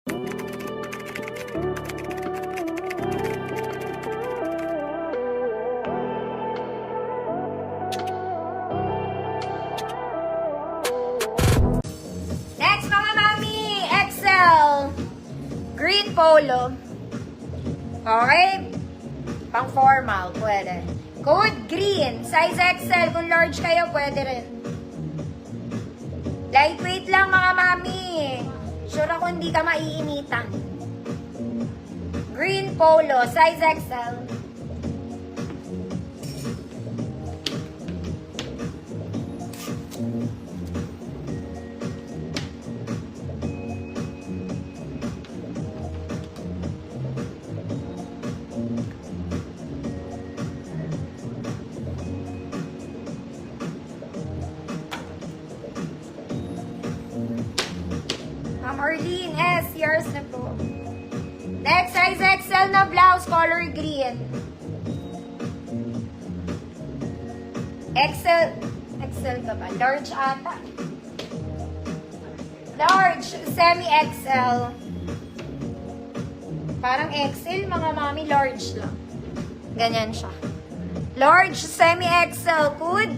Next mga mami, XL. Green polo. Okay? Pang formal, pwede. Code green. Size XL. Kung large kayo, pwede rin. Lightweight lang mga mami. Sure ako hindi ka maiinitan. Green polo. Size XL. Arlene S. Yours na po. Next, size XL na blouse, color green. XL ka ba? Large ata. Large, semi-XL. Parang XL, mga mami, large lang. Ganyan siya. Large, semi-XL, good.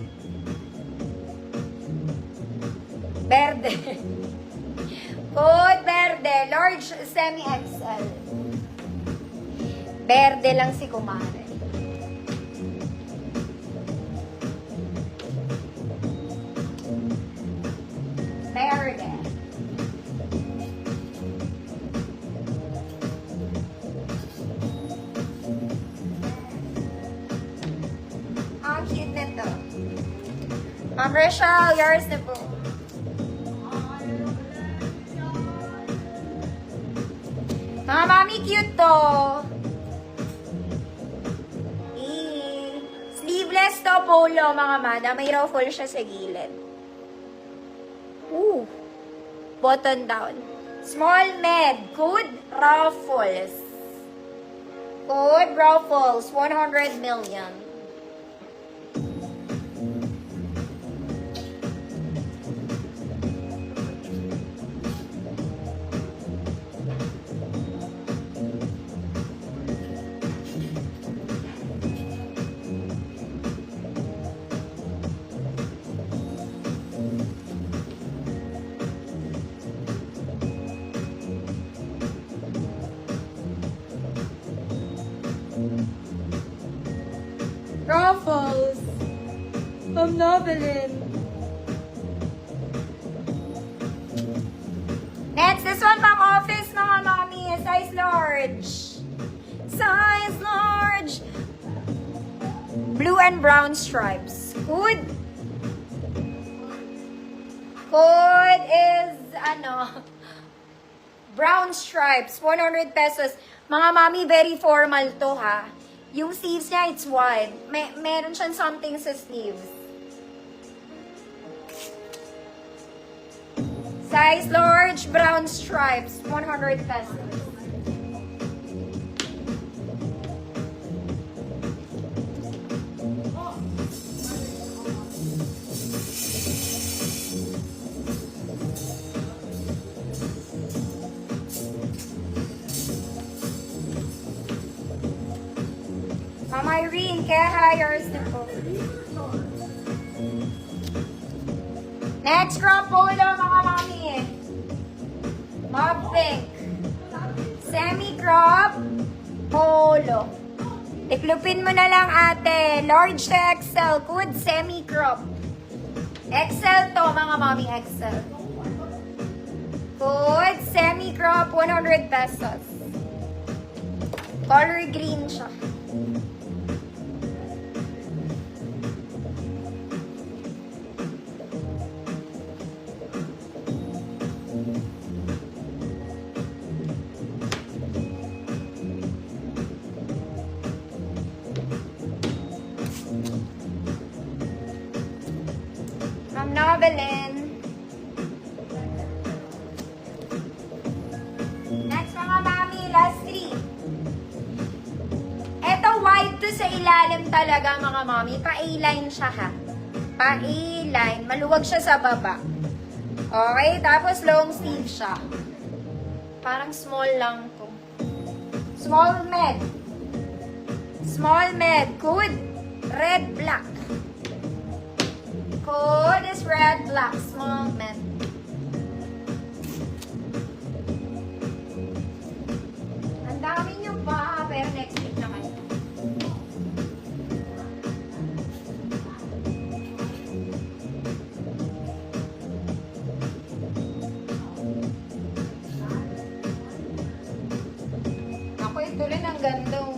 Verde. Good, verde. Large, semi-XL. Verde lang si kumare. Verde. Ang cute nito. Ma'am Rachel, yours na po. Mga mami, cute to. Sleeveless to polo, mga mana. May ruffle siya sa gilid. Ooh. Button down. Small med. Good ruffles. Good ruffles. 100 million. Ruffles. From Novelin. Next, this one pang office, mga mami. Size large. Size large. Blue and brown stripes. Good. Good is, brown stripes. 100 pesos. Mga mami, very formal to, ha. Yung sleeves niya, it's wide. Meron siyang something sa sleeves. Size large, brown stripes, 100 pesos. Ma'am Irene, kaya hires na po. Next crop polo, mga mami. Mauve pink. Semi-crop polo. Tiklupin mo na lang, ate. Large to XL. Good semi-crop. XL to, mga mami. XL. Good semi-crop. 100 pesos. Color green siya. Ma'am Novelin. Next, mga mami, last three. Eto, wide to sa ilalim talaga, mga mami. Pa-A-line siya, ha. Pa-A-line. Maluwag siya sa baba. Okay, tapos long sleeve siya. Parang small lang to. Small med. Small med. Code, red, black. Code is red, black. Small med. Ang dami nyo pa, pero next week na kayo. Ako ito rin ang gandong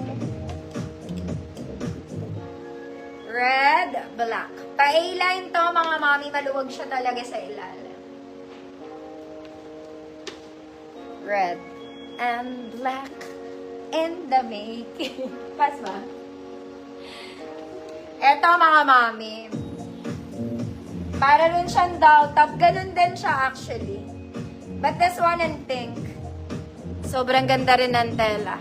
red, black. Pa-A-line to mga mami, maluwag siya talaga sa ilalim. Red and black in the making. Pas ba? Eto mga mami. Para rin siyang doll top. Ganun din siya actually. But this one in pink. Sobrang ganda rin ng tela.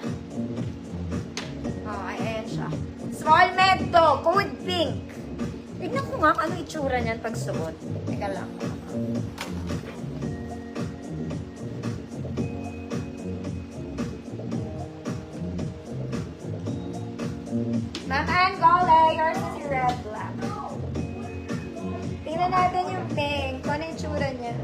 Oh, ayan siya. Small med to. Code pink. Tignan ko nga kung ano itsura niyan pag suot. Teka lang. Ma'am Ann Gole, yours is your red black. Tingnan natin yung pink. Kung ano itsura niya.